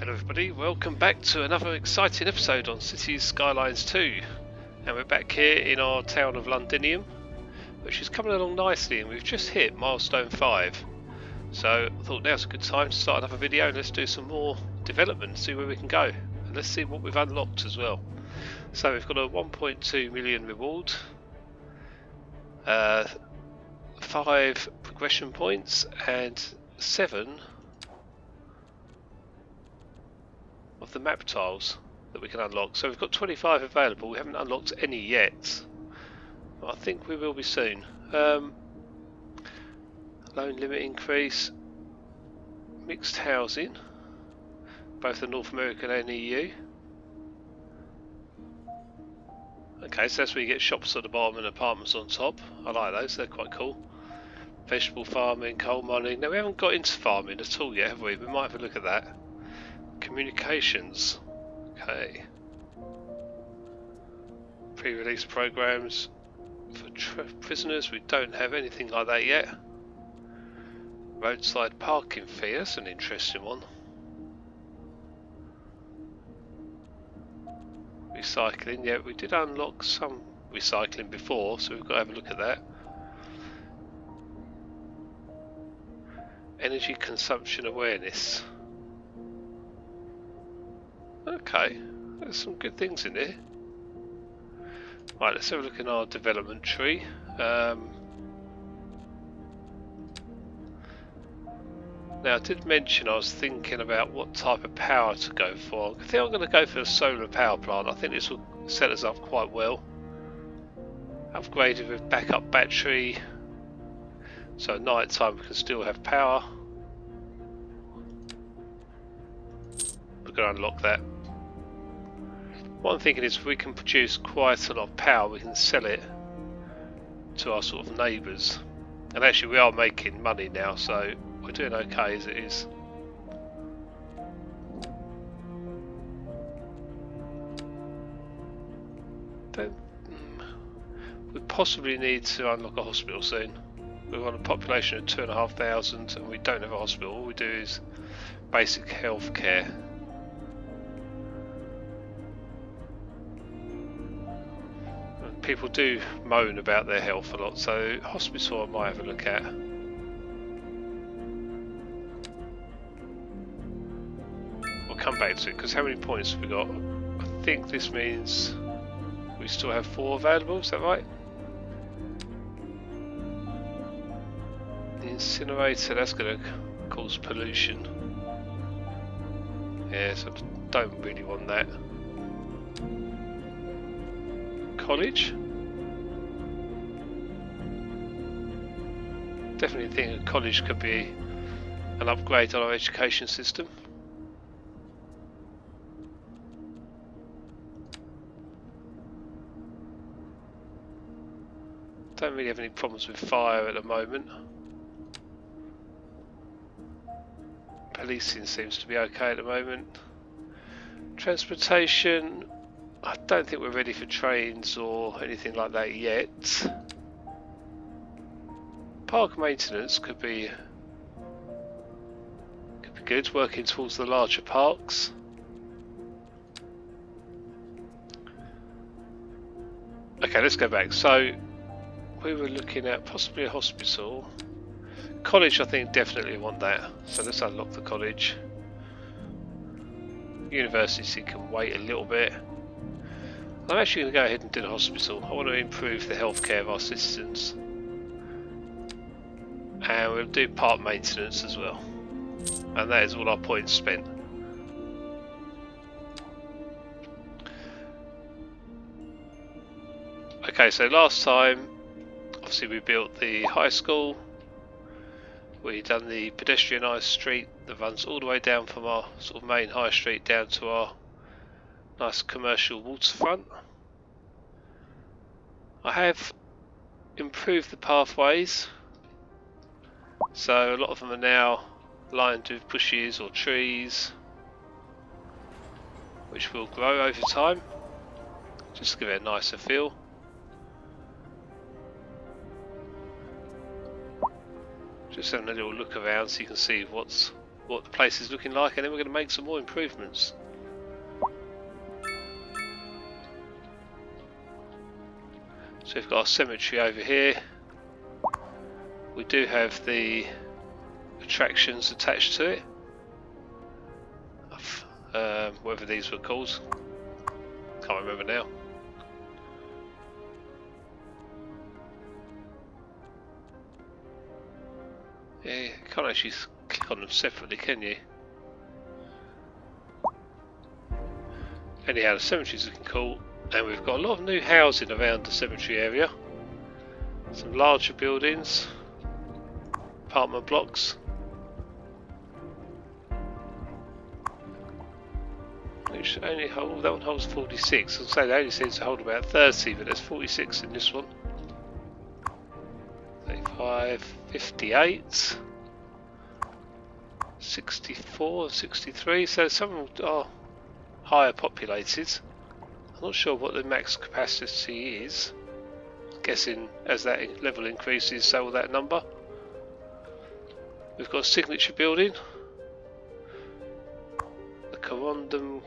Hello everybody, welcome back to another exciting episode on Cities Skylines 2, and we're back here in our town of Londinium, which is coming along nicely, and we've just hit milestone 5. So I thought now's a good time to start another video and let's do some more development, see where we can go, and let's see what we've unlocked as well. So we've got a 1.2 million reward, 5 progression points and 7 of the map tiles that we can unlock. So we've got 25 available. We haven't unlocked any yet, but I think we will be soon. Loan limit increase, mixed housing, both in North America and EU. Okay, so that's where you get shops at the bottom and apartments on top. I like those, they're quite cool. Vegetable farming, coal mining. Now we haven't got into farming at all yet, have we? We might have a look at that. Communications, okay. Pre-release programs for prisoners, we don't have anything like that yet. Roadside parking fee, that's an interesting one. Recycling, yeah, we did unlock some recycling before, so we've got to have a look at that. Energy consumption awareness. Okay, there's some good things in here. Right, let's have a look in our development tree. Now I did mention I was thinking about what type of power to go for. I think I'm going to go for a solar power plant. I think this will set us up quite well. Upgraded with backup battery, so at night time we can still have power. We're going to unlock that. What I'm thinking is if we can produce quite a lot of power, we can sell it to our sort of neighbours. And actually we are making money now, so we're doing okay as it is. We possibly need to unlock a hospital soon. We've got a population of 2,500 and we don't have a hospital. All we do is basic health care. People do moan about their health a lot, so hospital I might have a look at. We'll come back to it, because how many points have we got? I think this means we still have 4 available, is that right? The incinerator, that's going to cause pollution. Yes, I don't really want that. College? Definitely think a college could be an upgrade on our education system. Don't really have any problems with fire at the moment. Policing seems to be okay at the moment. Transportation, I don't think we're ready for trains or anything like that yet. Park maintenance could be good, working towards the larger parks. Okay, let's go back. So we were looking at possibly a hospital. College, I think definitely want that. So let's unlock the college. University can wait a little bit. I'm actually going to go ahead and do the hospital. I want to improve the healthcare of our citizens. And we'll do park maintenance as well. And that is all our points spent. Okay, so last time, obviously we built the high school. We done the pedestrianised street that runs all the way down from our sort of main high street down to our nice commercial waterfront. I have improved the pathways, so a lot of them are now lined with bushes or trees, which will grow over time, just to give it a nicer feel. Just having a little look around so you can see what's what the place is looking like, and then we're going to make some more improvements. So we've got our cemetery over here. We do have the attractions attached to it. Whatever these were called. Can't remember now. Yeah, you can't actually click on them separately, can you? Anyhow, the cemetery's looking cool, and we've got a lot of new housing around the cemetery area. Some larger buildings, apartment blocks. Which only hold, that one holds 46. I'd say they only seem to hold about 30, but there's 46 in this one. 35, 58, 64, 63. So some of them are higher populated. I'm not sure what the max capacity is. I'm guessing as that level increases, so will that number. We've got a signature building. The Corondon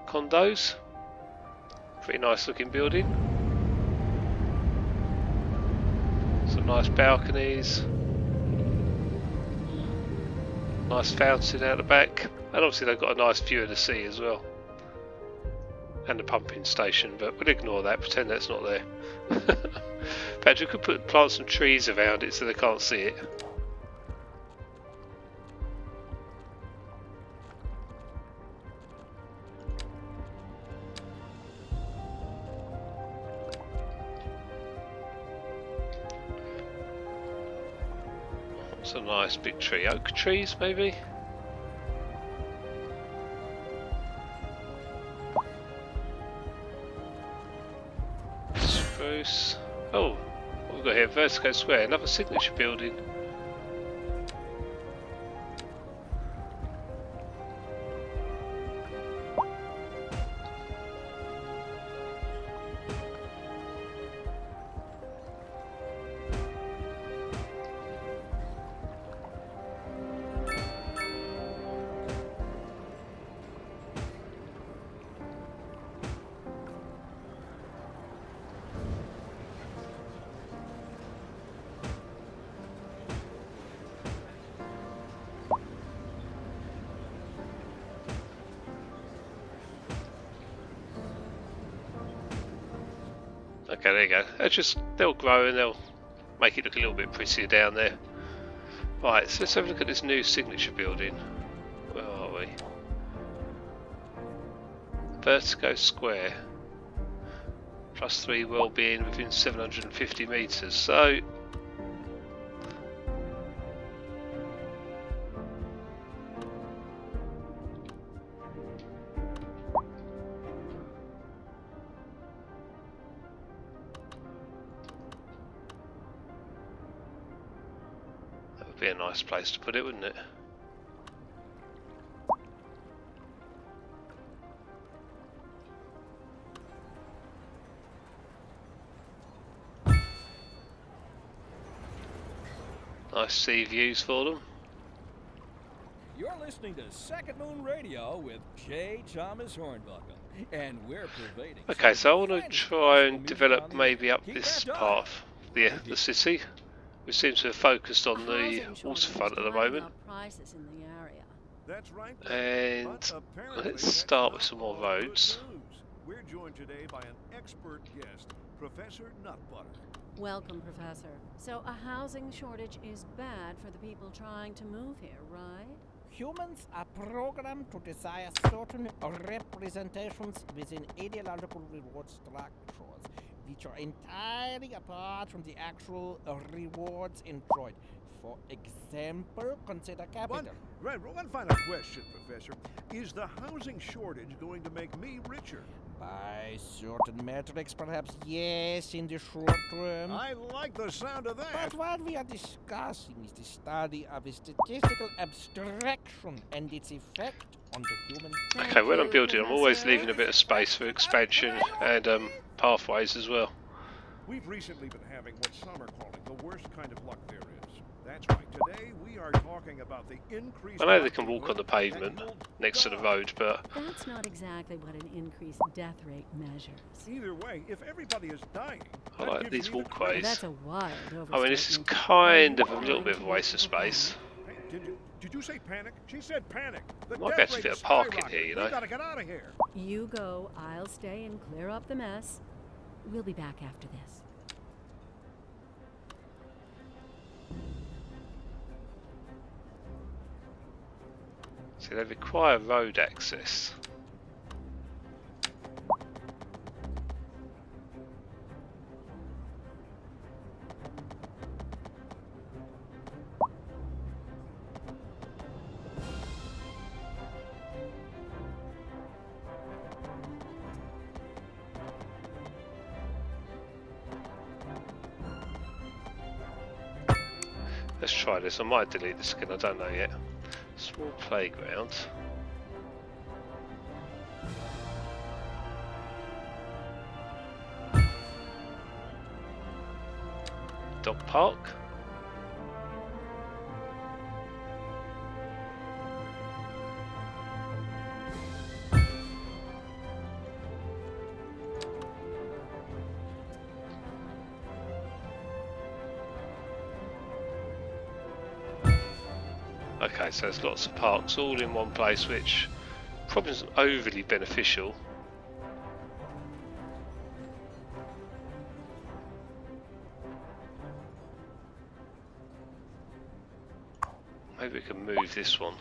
condos, pretty nice looking building. Some nice balconies, nice fountain out the back, and obviously they've got a nice view of the sea as well, and the pumping station, but we'll ignore that, pretend that's not there. In fact, we could plant some trees around it so they can't see it. Some nice big tree, oak trees maybe. Spruce. Oh, what we've got here, Vertigo Square, another signature building. Okay, there you go. They'll grow and they'll make it look a little bit prettier down there. Right, so let's have a look at this new signature building. Where are we? Vertigo Square. +3 well-being within 750 metres. So be a nice place to put it, wouldn't it? Nice sea views for them. You're listening to Second Moon Radio with J. Thomas Hornbuckle, and we're pervading. Okay, so I want to try and develop maybe up this part of the city. We seem to have focused on the waterfront at the moment. That's right. And let's start with some more roads. We're joined today by an expert guest, Professor Nutbutter. Welcome, Professor. So a housing shortage is bad for the people trying to move here, right? Humans are programmed to desire certain representations within ideological reward structures, which are entirely apart from the actual rewards enjoyed. For example, consider capital. One final question, Professor. Is the housing shortage going to make me richer? By certain metrics, perhaps yes, in the short term. I like the sound of that. But what we are discussing is the study of a statistical abstraction and its effect on the human. Okay, when I'm building, I'm always leaving a bit of space for expansion and pathways as well. We've recently been having what some are calling the worst kind of luck there is. That's right. Today we are talking about the increased. I know they can walk on the pavement next to the road, but That's not exactly what an increased death rate measures. Either way, if everybody is dying, I that like gives these me the walkways. That's a wild overstatement. I mean, this is kind of a little bit of a waste of space. Hey, did you say panic? She said panic. The Might be death able to rate fit is a park in skyrocketing. here, you We know. gotta get out of here. You go, I'll stay and clear up the mess. We'll be back after this. See, they require road access. Let's try this. I might delete this again, I don't know yet. Small playground. Dog park. Okay, so there's lots of parks all in one place, which probably isn't overly beneficial. Maybe we can move this one.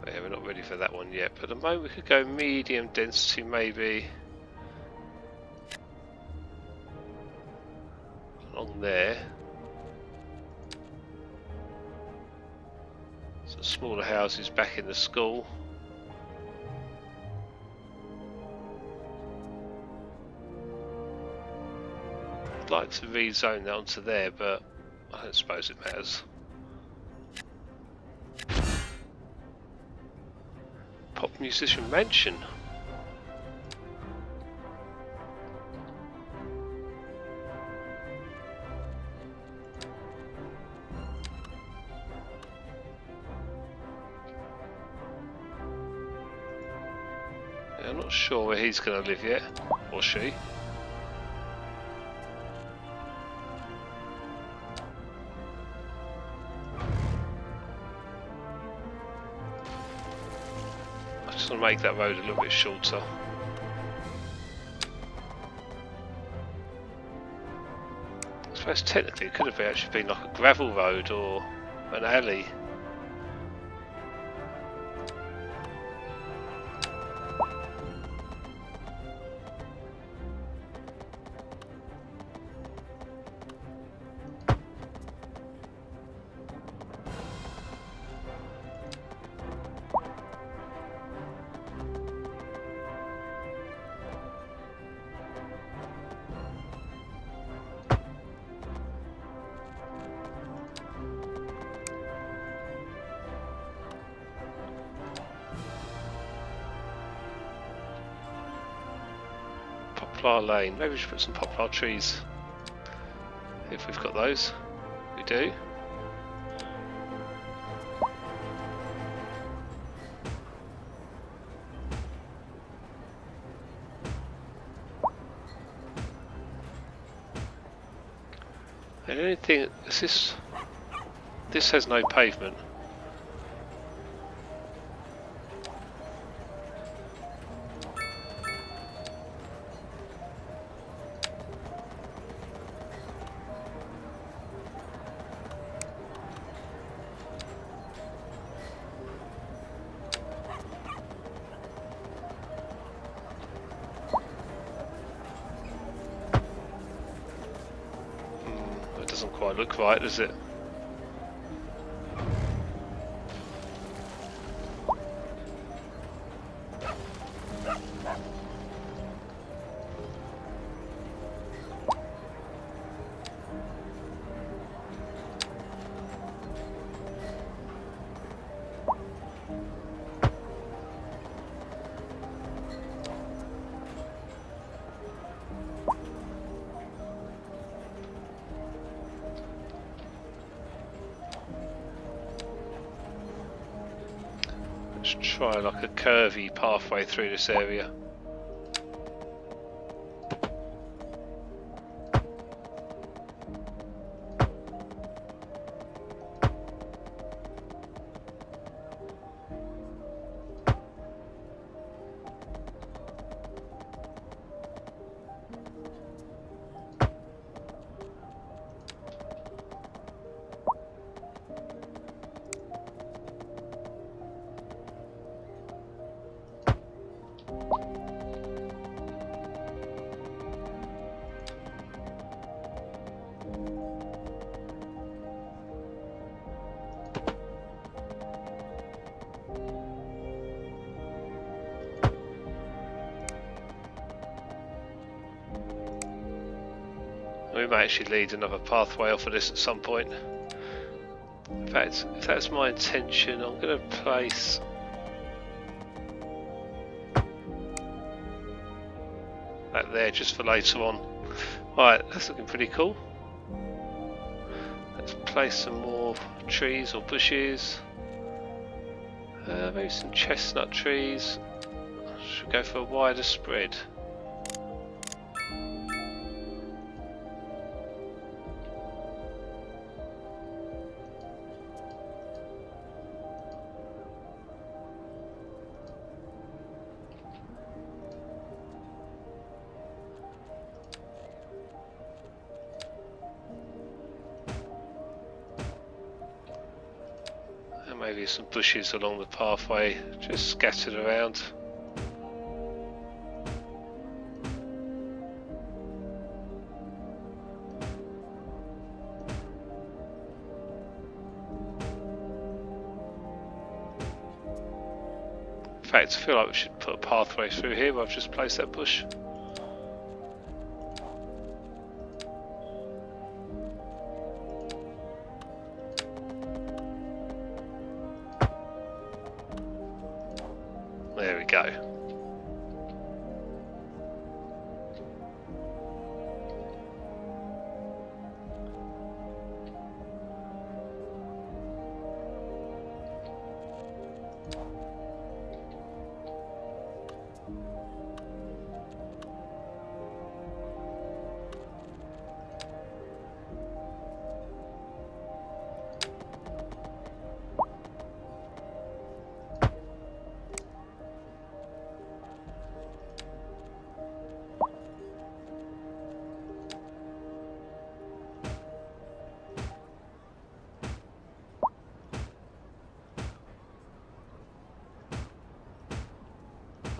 Yeah, we're not ready for that one yet, but at the moment we could go medium density maybe along there. Some smaller houses back in the school. I'd like to rezone that onto there, but I don't suppose it matters. Pop Musician Mansion. Yeah, I'm not sure where he's going to live yet, or she. I just want to make that road a little bit shorter. I suppose technically it could have actually been like a gravel road or an alley. Poplar Lane. Maybe we should put some poplar trees. If we've got those. We do. And anything, this has no pavement. It doesn't quite look right, does it? Let's try like a curvy pathway through this area. We may actually lead another pathway off of this at some point. In fact, if that's my intention, I'm going to place that there just for later on. Right, that's looking pretty cool. Let's place some more trees or bushes. Maybe some chestnut trees. Should go for a wider spread. Maybe some bushes along the pathway, just scattered around. In fact, I feel like we should put a pathway through here where I've just placed that bush. There we go.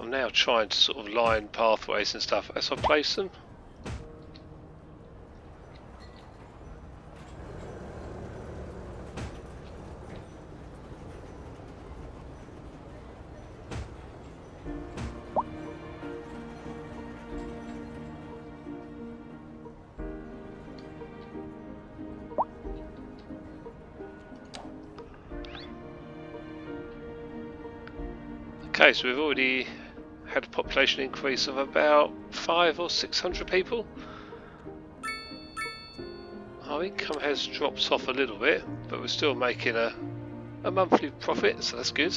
I'm now trying to sort of line pathways and stuff as I place them. Okay, so we've already had a population increase of about 500 or 600 people. Our income has dropped off a little bit, but we're still making a monthly profit, so that's good.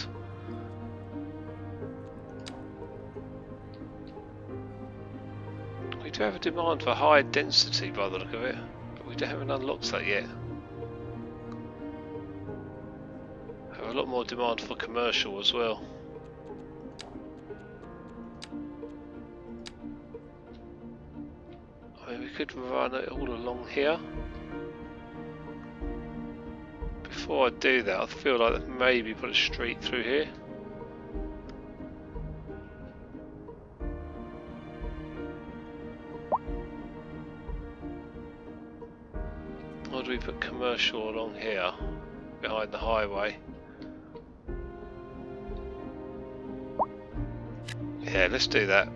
We do have a demand for high density by the look of it, but we haven't unlocked that yet. We have a lot more demand for commercial as well. We could run it all along here. Before I do that, I feel like I've maybe put a street through here. Or do we put commercial along here, behind the highway? Yeah, let's do that.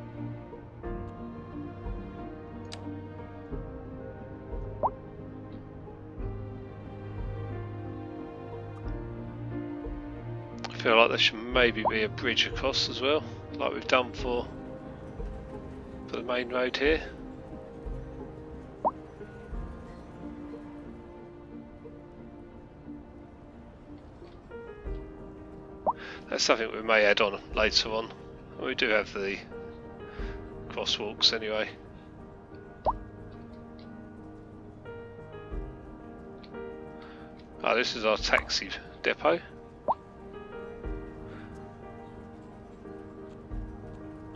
I feel like there should maybe be a bridge across as well, like we've done for the main road here. That's something we may add on later on. We do have the crosswalks anyway. Oh, this is our taxi depot.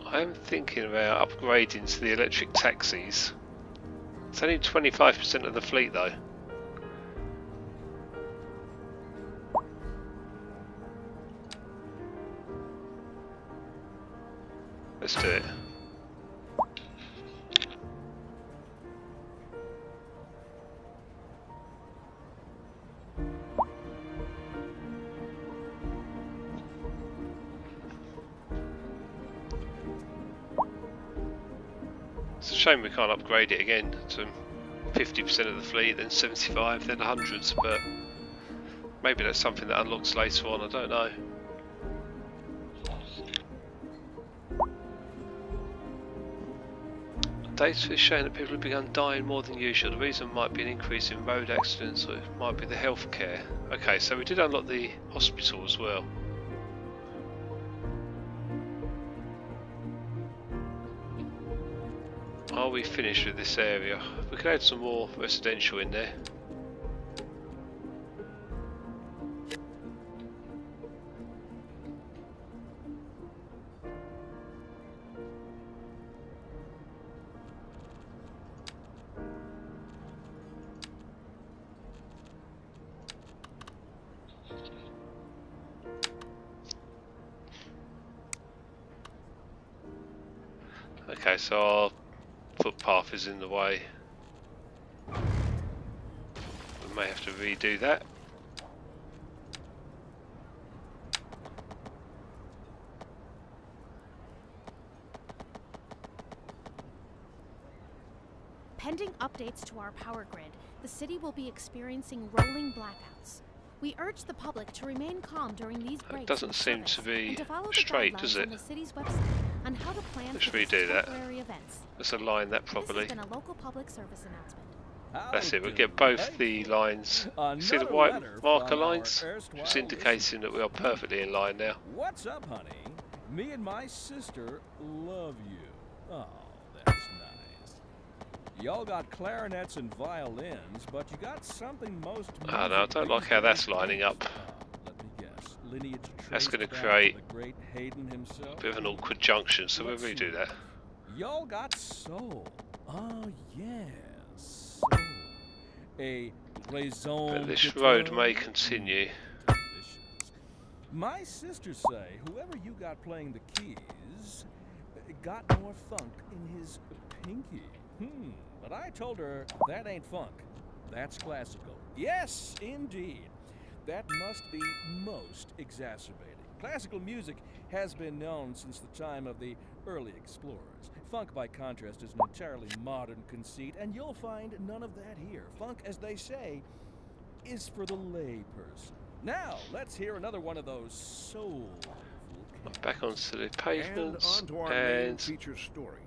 I'm thinking about upgrading to the electric taxis. It's only 25% of the fleet though. Let's do it. It's a shame we can't upgrade it again to 50% of the fleet, then 75, then hundreds, but maybe that's something that unlocks later on, I don't know. Data is showing that people have begun dying more than usual. The reason might be an increase in road accidents, or it might be the healthcare. Okay, so we did unlock the hospital as well. Are we finished with this area? We could add some more residential in there. Okay, so our footpath is in the way. We may have to redo that. Pending updates to our power grid, the city will be experiencing rolling blackouts. We urge the public to remain calm during these breaks. It doesn't seem to be straight, does it? On the city's website on how to plan Let's for redo that. temporary events. Let's align that properly. This has been a local public service announcement. That's it, we'll get both the lines. See the white marker lines? Just indicating that we are perfectly in line now. What's up, honey? Me and my sister love you. Oh, that's nice. Y'all got clarinets and violins, but you got something most... Oh no, I don't like how that's lining up. Let me guess. Lineage That's going to traced back create the great Hayden himself? a bit of an awkward junction, so we'll redo that. Y'all got soul. Oh, yes. Soul. A raison But this d'etre. road may continue. Delicious. My sisters say whoever you got playing the keys got more funk in his pinky. But I told her that ain't funk. That's classical. Yes, indeed. That must be most exacerbating. Classical music has been known since the time of the early explorers. Funk, by contrast, is an entirely modern conceit, and you'll find none of that here. Funk, as they say, is for the layperson. Now, let's hear another one of those soulful... Back onto the And pavements, on to our main and feature story.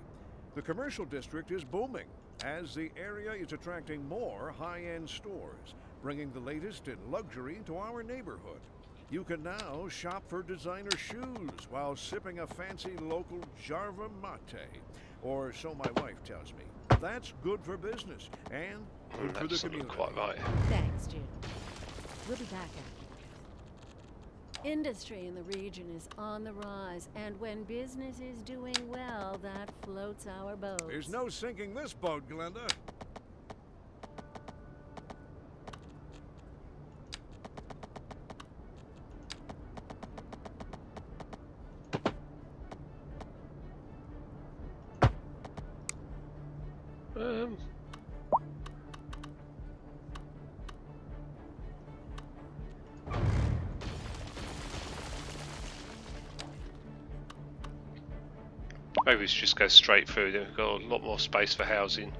The commercial district is booming as the area is attracting more high-end stores, bringing the latest in luxury to our neighborhood. You can now shop for designer shoes while sipping a fancy local Jarva mate, or so my wife tells me. That's good for business and good that for the doesn't look community. quite right. Thanks, Jim. We'll be back after this. Industry in the region is on the rise, and when business is doing well, that floats our boats. There's no sinking this boat, Glenda. Maybe we should just go straight through, then we've got a lot more space for housing.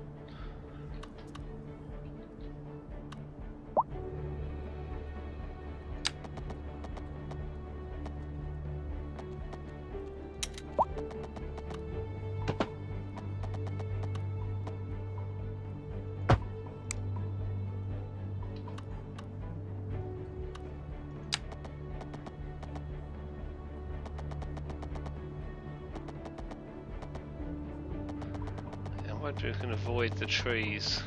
wonder if we can avoid the trees.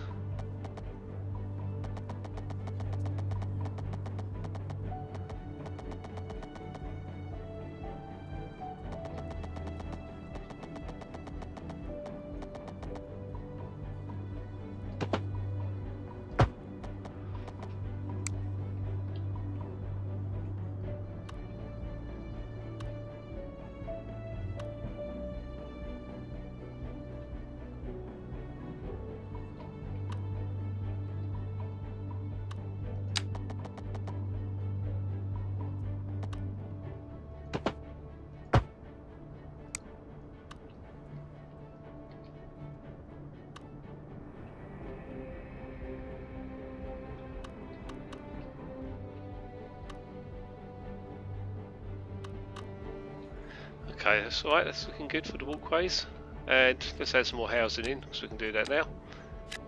Okay, that's alright, that's looking good for the walkways. And let's add some more housing in, because we can do that now.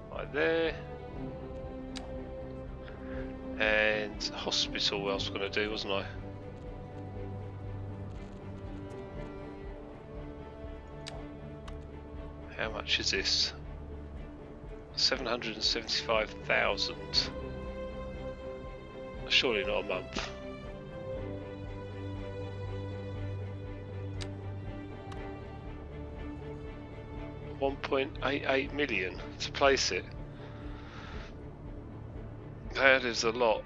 Right there. And hospital I was going to do, wasn't I? How much is this? 775,000. Surely not a month. 1.88 million to place it. That is a lot.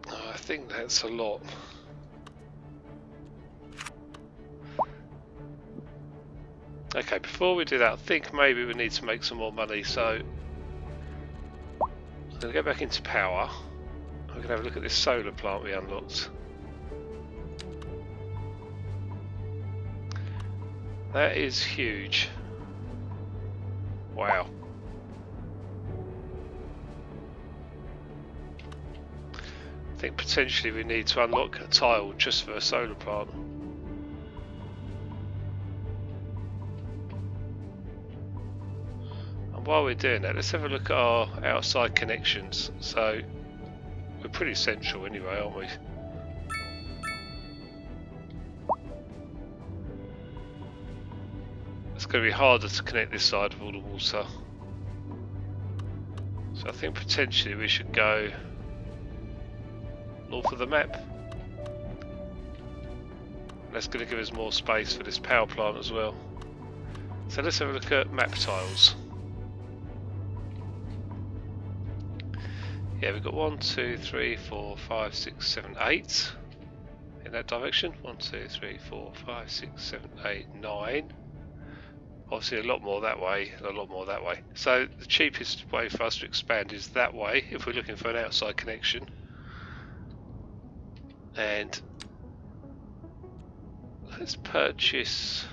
I think that's a lot. Okay, before we do that, I think maybe we need to make some more money, so I'm going to go back into power. We're going to have a look at this solar plant we unlocked. That is huge. Wow. I think potentially we need to unlock a tile just for a solar plant. And while we're doing that, let's have a look at our outside connections. So we're pretty central anyway, aren't we? It's going to be harder to connect this side with all the water. So I think potentially we should go north of the map. That's going to give us more space for this power plant as well. So let's have a look at map tiles. Yeah, we've got 1, 2, 3, 4, 5, 6, 7, 8 in that direction. 1, 2, 3, 4, 5, 6, 7, 8, 9. Obviously a lot more that way, and a lot more that way. So the cheapest way for us to expand is that way, if we're looking for an outside connection. And let's purchase...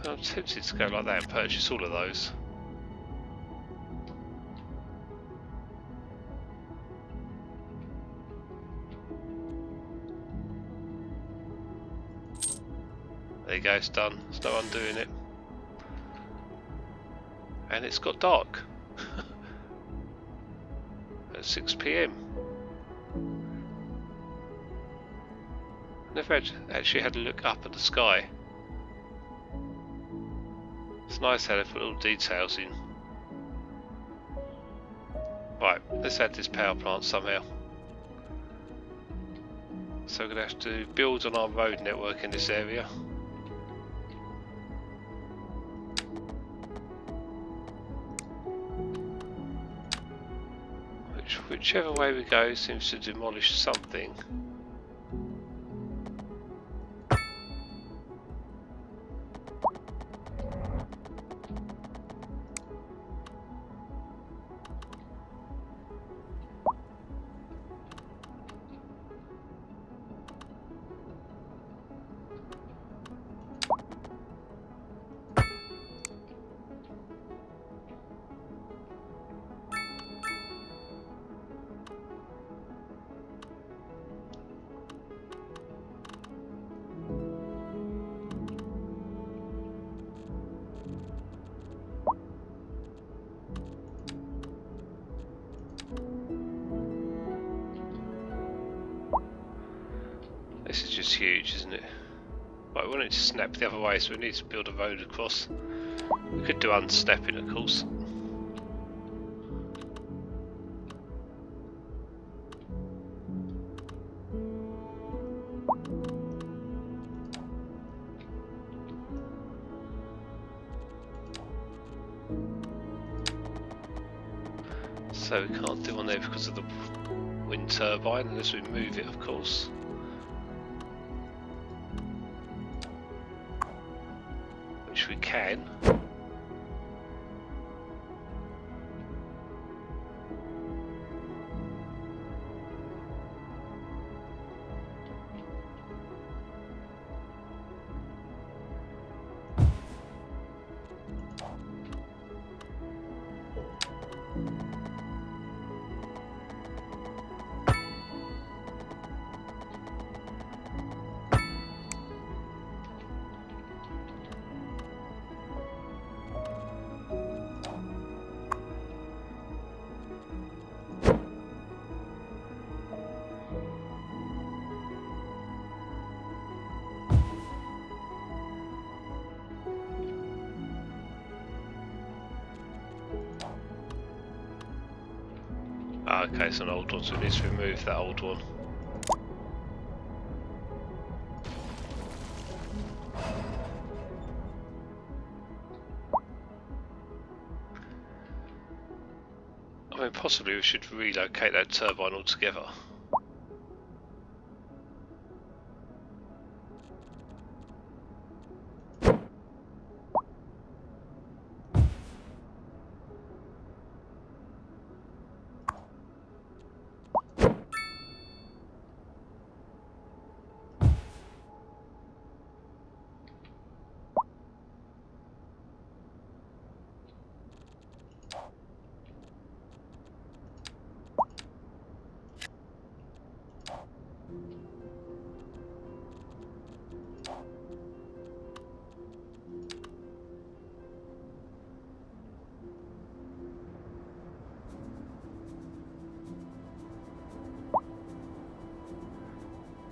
I'm tempted to go like that and purchase all of those. There you go, it's done. There's no undoing it. And it's got dark at 6 PM. Never actually had a look up at the sky. It's nice how they put little details in. Right, let's add this power plant somehow. So we're going to have to build on our road network in this area. Whichever way we go seems to demolish something. is huge, isn't it? Right, we want it to snap the other way, so we need to build a road across. We could do unstepping, of course. So we can't do one there because of the wind turbine unless we move it, of course. Which we can. Okay, it's an old one, so we need to remove that old one. I mean, possibly we should relocate that turbine altogether.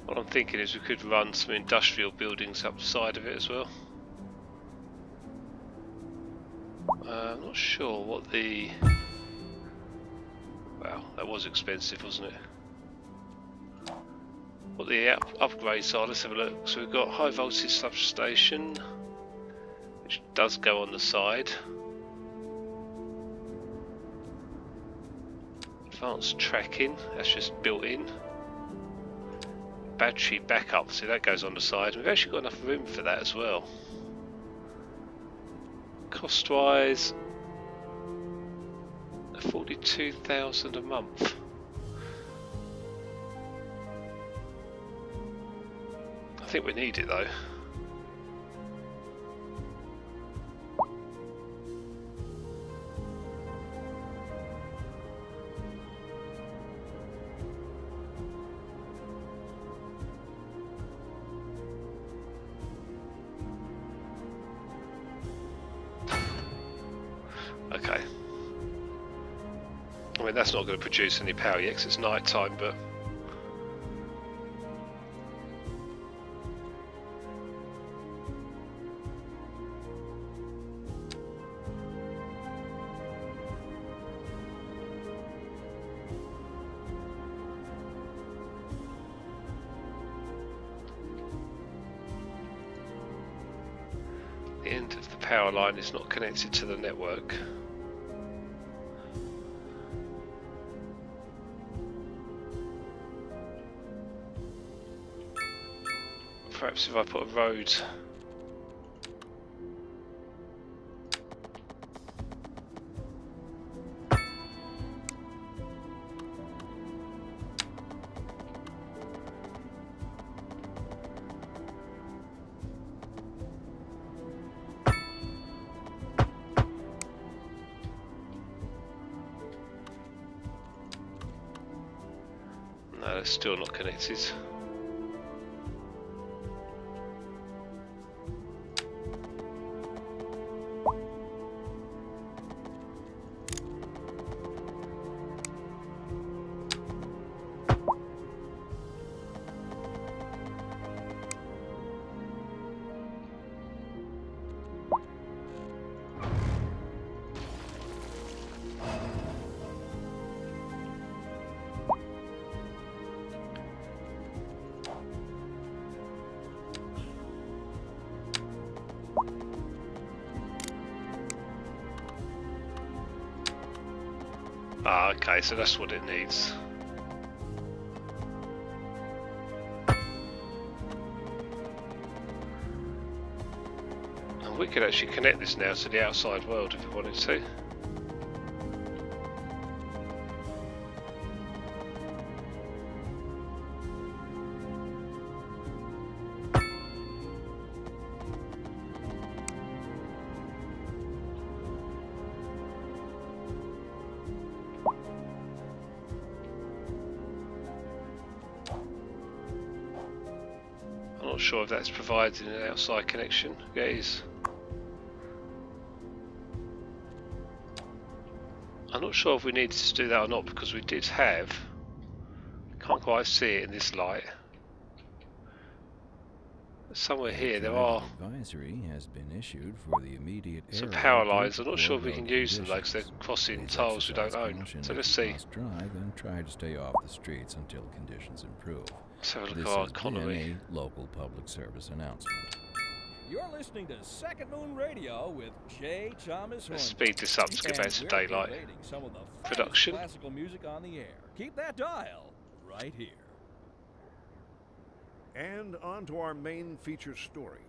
What I'm thinking is we could run some industrial buildings up the side of it as well. I'm not sure what the... Wow, that was expensive, wasn't it? What the upgrades are, let's have a look. So we've got high voltage substation, which does go on the side. Advanced tracking, that's just built in. Battery backup, so that goes on the side. We've actually got enough room for that as well. Cost wise, 42,000 a month. I think we need it though. Okay. I mean, that's not going to produce any power yet 'cause it's night time, but the end of the power line is not connected to the network. Perhaps if I put a road no, they're still not connected. Ah, okay, so that's what it needs. And we could actually connect this now to the outside world if we wanted to. I'm not sure if that's provided an outside connection. Yeah, it is. I'm not sure if we needed to do that or not because we did have. Can't quite see it in this light. Somewhere here there are advisory has been issued for the immediate some area power due lines. to I'm not poor sure if we road can use them though because they're conditions. crossing Please tiles we don't exercise own. caution So if let's you see. must drive and try to stay off the streets until conditions improve. Let's have a look This at our has economy. been a local public service announcement. You're listening to Second Moon Radio with J. Thomas Let's Hornby. speed this up to get back to And we're daylight. curating some of the finest Production. classical music on the air. Keep that dial right here. And on to our main feature story.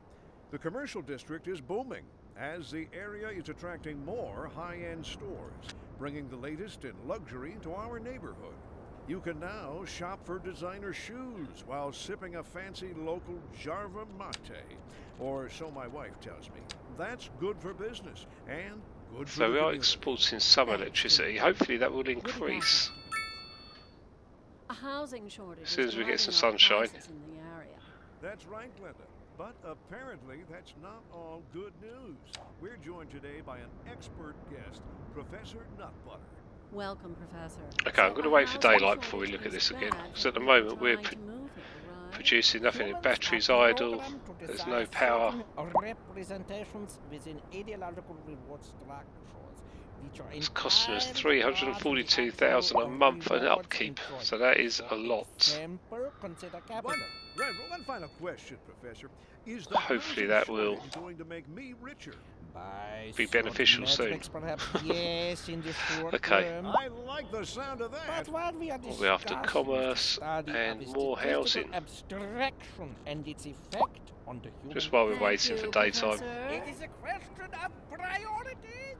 The commercial district is booming as the area is attracting more high-end stores, bringing the latest in luxury to our neighborhood. You can now shop for designer shoes while sipping a fancy local Jarva mate, or so my wife tells me. That's good for business and good for So the we are community. exporting some electricity. Hopefully that will increase. A housing shortage As soon is as we get some driving up sunshine. prices in the area. That's right, Glenda. But apparently that's not all good news. We're joined today by an expert guest, Professor Nutbutter. Welcome, Professor. Okay, I'm going to wait for housing daylight before we shortage look at is this again. bad Because for at the people moment we're trying to move here, right? producing nothing. Humans Batteries are idle. programmed to There's desire no power. certain representations within ideological reward structures, which are It's costing us entirely apart from the 342,000 a actual month in rewards upkeep. enjoyed. So that is For a lot. example, consider capital. One final question, Professor. Is the Hopefully housing that will shortage going to make me richer? By be certain beneficial soon. metrics, perhaps yes, in the short Okay. term. I like the sound of that. But what we are Well, we're after discussing commerce is the study and of more statistical housing. abstraction and its effect on the human. Just while we're Thank waiting you, for daytime. Professor. It is a question of priorities.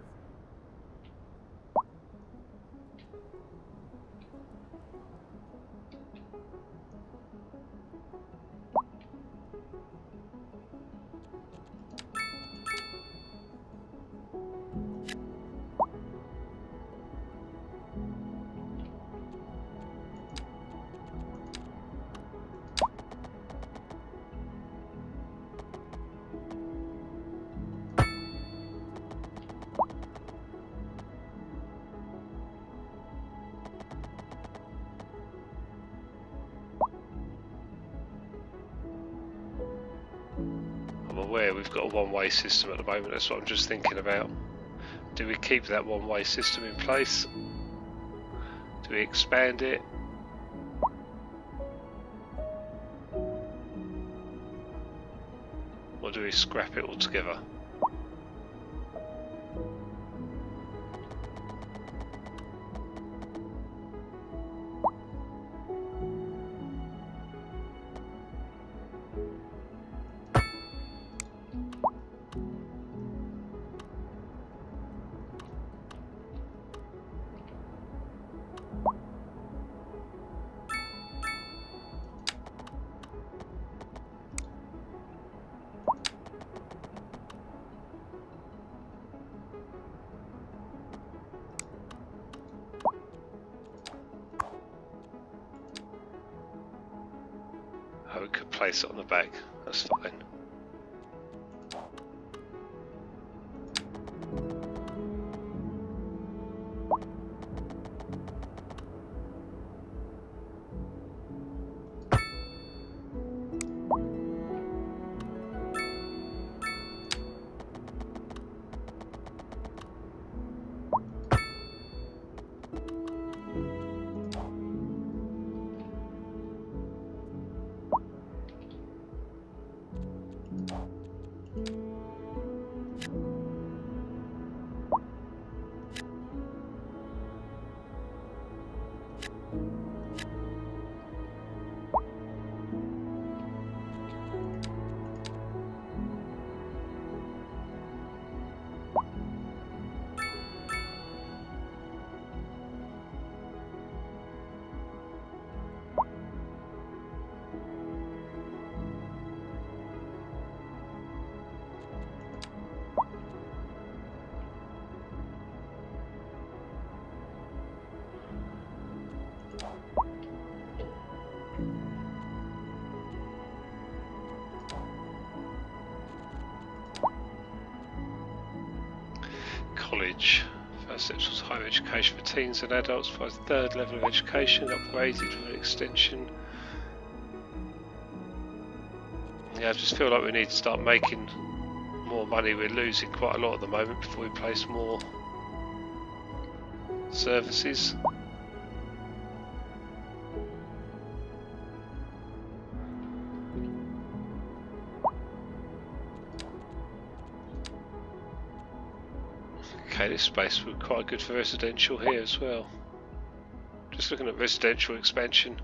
I'm aware we've got a one-way system at the moment. That's what I'm just thinking about. Do we keep that one-way system in place? Do we expand it? Or do we scrap it altogether? Oh, we could place it on the back. That's fine. College. First step towards higher education for teens and adults provides third level of education, upgraded with an extension. Yeah, I just feel like we need to start making more money. We're losing quite a lot at the moment before we place more services. Okay, this space would be quite good for residential here as well. Just looking at residential expansion.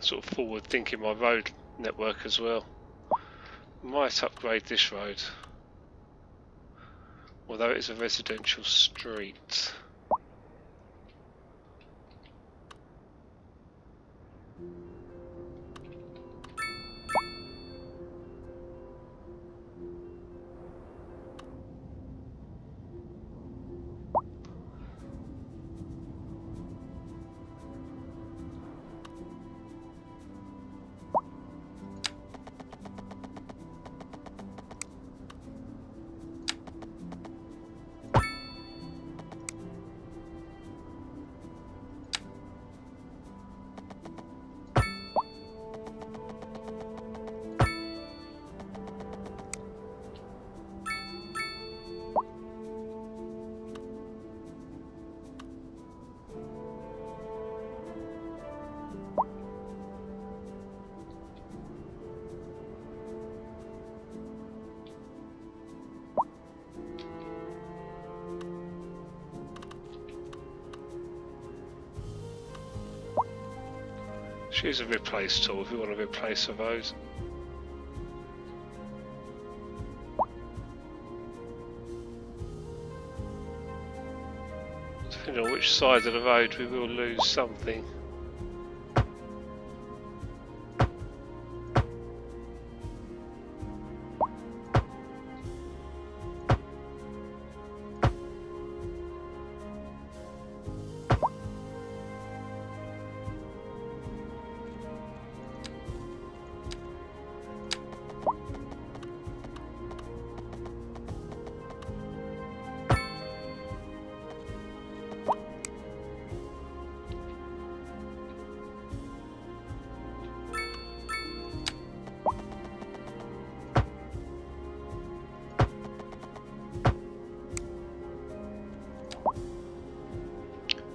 Sort of forward thinking my road network as well. Might upgrade this road, although it's a residential street. Choose a replace tool if you want to replace a road. Depending on which side of the road we will lose something.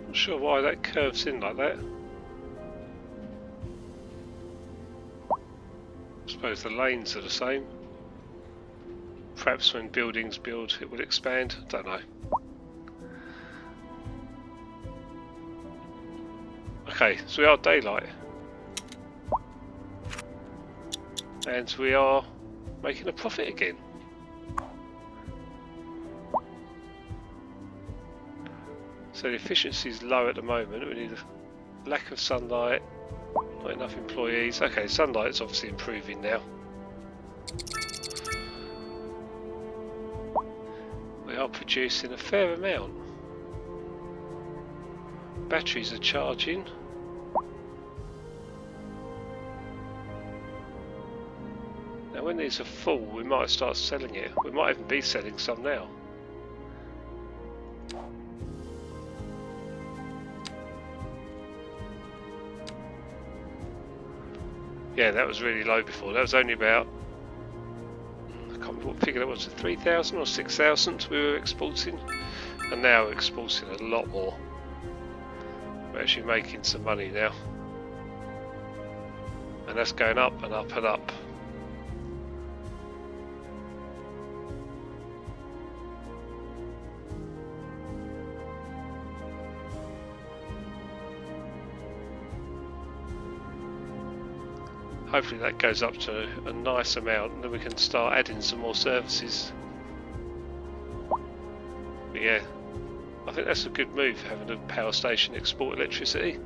Not sure why that curves in like that. I suppose the lanes are the same. Perhaps when buildings build it will expand, don't know. Okay, so we are daylight. And we are making a profit again. So the efficiency is low at the moment. We need a lack of sunlight, not enough employees. Okay, sunlight is obviously improving now. We are producing a fair amount. Batteries are charging. Now when these are full, we might start selling it. We might even be selling some now. Yeah, that was really low before. That was only about, I can't can't remember what figure that was, 3,000 or 6,000 we were exporting, and now we're exporting a lot more. We're actually making some money now, and that's going up and up and up. Hopefully that goes up to a nice amount and then we can start adding some more services. But yeah, I think that's a good move, having a power station export electricity.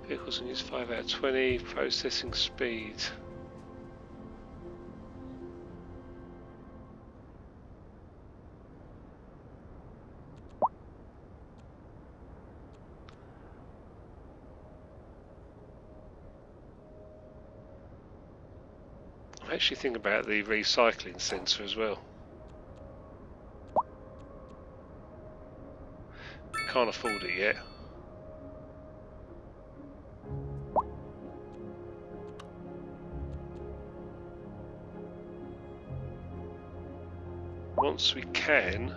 Vehicles in use 5 out of 20, processing speed. I'm actually thinking about the recycling centre as well. Can't afford it yet. Once we can,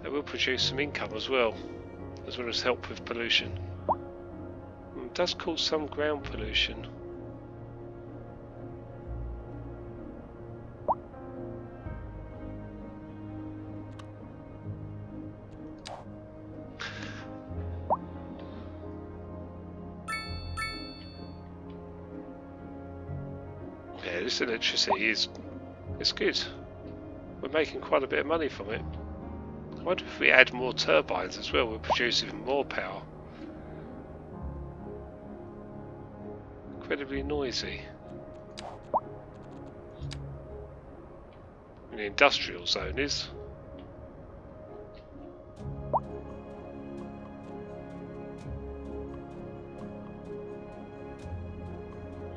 it will produce some income as well as help with pollution. It does cause some ground pollution. Yeah, this electricity is good. We're making quite a bit of money from it. I wonder if we add more turbines as well, we'll produce even more power. Incredibly noisy. And the industrial zone is.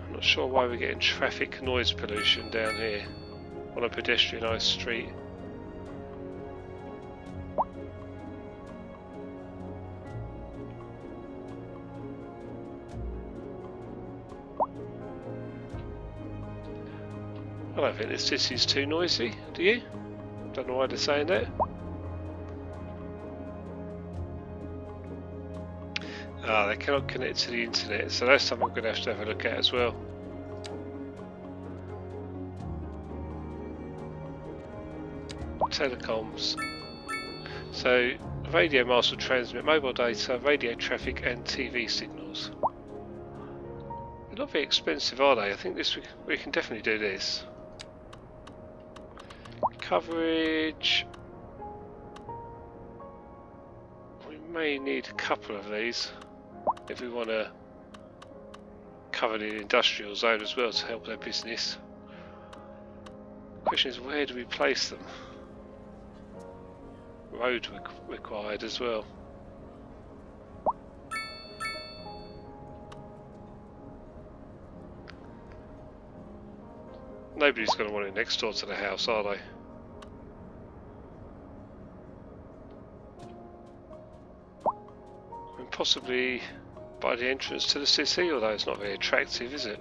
I'm not sure why we're getting traffic noise pollution down here on a pedestrianised street. I don't think this city's too noisy, do you? Don't know why they're saying that. Ah, they cannot connect to the internet, so that's something we're going to have a look at as well. Telecoms. So, radio masts will transmit mobile data, radio traffic and TV signals. They're not very expensive, are they? I think we can definitely do this. Coverage. We may need a couple of these if we want to cover the industrial zone as well to help their business. The question is, where do we place them? Road required as well. Nobody's going to want it next door to the house, are they? And possibly by the entrance to the city, although it's not very attractive, is it?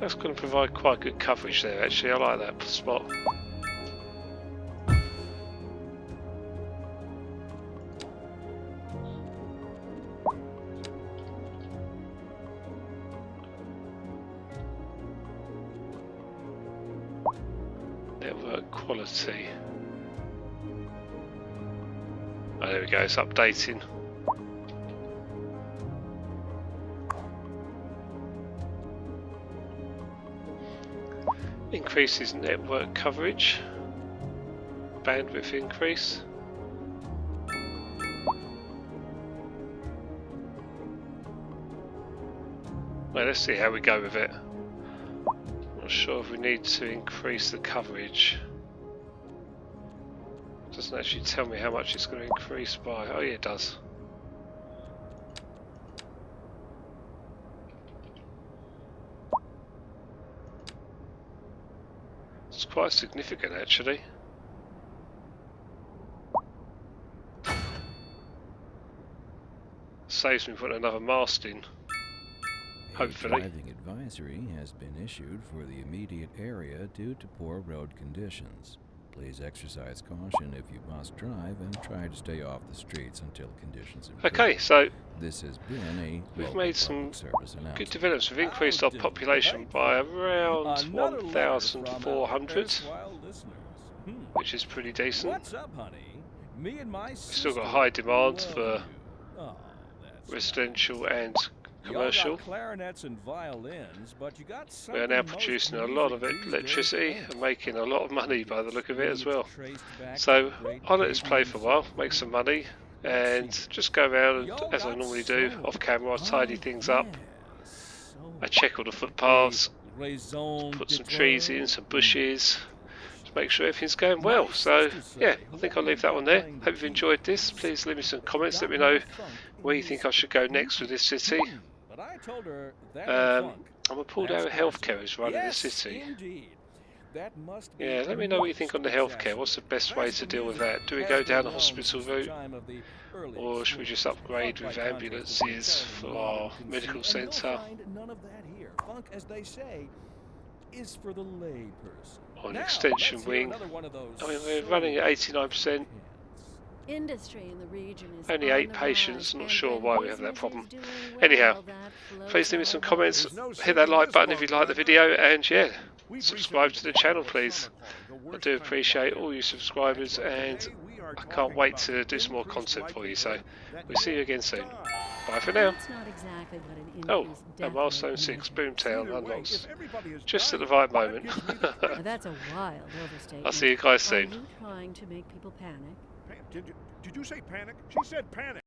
That's going to provide quite good coverage there, actually. I like that spot. Network quality. Oh, there we go, it's updating. Increases network coverage, bandwidth increase. Well, let's see how we go with it. Not sure if we need to increase the coverage. It doesn't actually tell me how much it's going to increase by. Oh yeah, it does. It's quite significant actually. Saves me putting another mast in. Hopefully. A driving advisory has been issued for the immediate area due to poor road conditions. Please exercise caution if you must drive and try to stay off the streets until conditions improve. Okay, so this has been a we've local made some public service good announcement. developments. We've increased our population by around 1,400, which is pretty decent. What's up, honey? Me and my We've still got high demand for residential and commercial. Clarinets and violins, but you got We are now producing a lot of electricity and making a lot of money by the look of it as well. So I'll let this play for a while, make some money, and just go around and, as I normally do, off camera, I tidy things up. I check all the footpaths, put some trees in, some bushes, to make sure everything's going well. So yeah, I think I'll leave that one there. Hope you've enjoyed this. Please leave me some comments, let me know where you think I should go next with this city. I'm appalled how healthcare is run in the city. Yeah, let me know what you think on the healthcare. What's the best way to deal with that? Do we go down the hospital route, or should we just upgrade with ambulances for our medical centre? None of that here. Funk, as they say, is for the layperson. Or an extension wing. I mean, we're running at 89%. Industry in the region is Only on 8 the patients, rise, not and sure when why we have that business problem. is doing well, Anyhow, that please leave me floats some our comments, boat. hit that like button if you like the video, and yeah, subscribe to the channel please. I do appreciate all you subscribers, and I can't wait to do some more content for you, so we'll see you again soon. Bye for now. That's not exactly what an Oh, increase and definitely milestone 6, measures. Boomtown unlocks just at the right moment. Now, that's a wild overstatement. I'll see you guys soon. Are you trying to make people panic? Did you say panic? She said panic.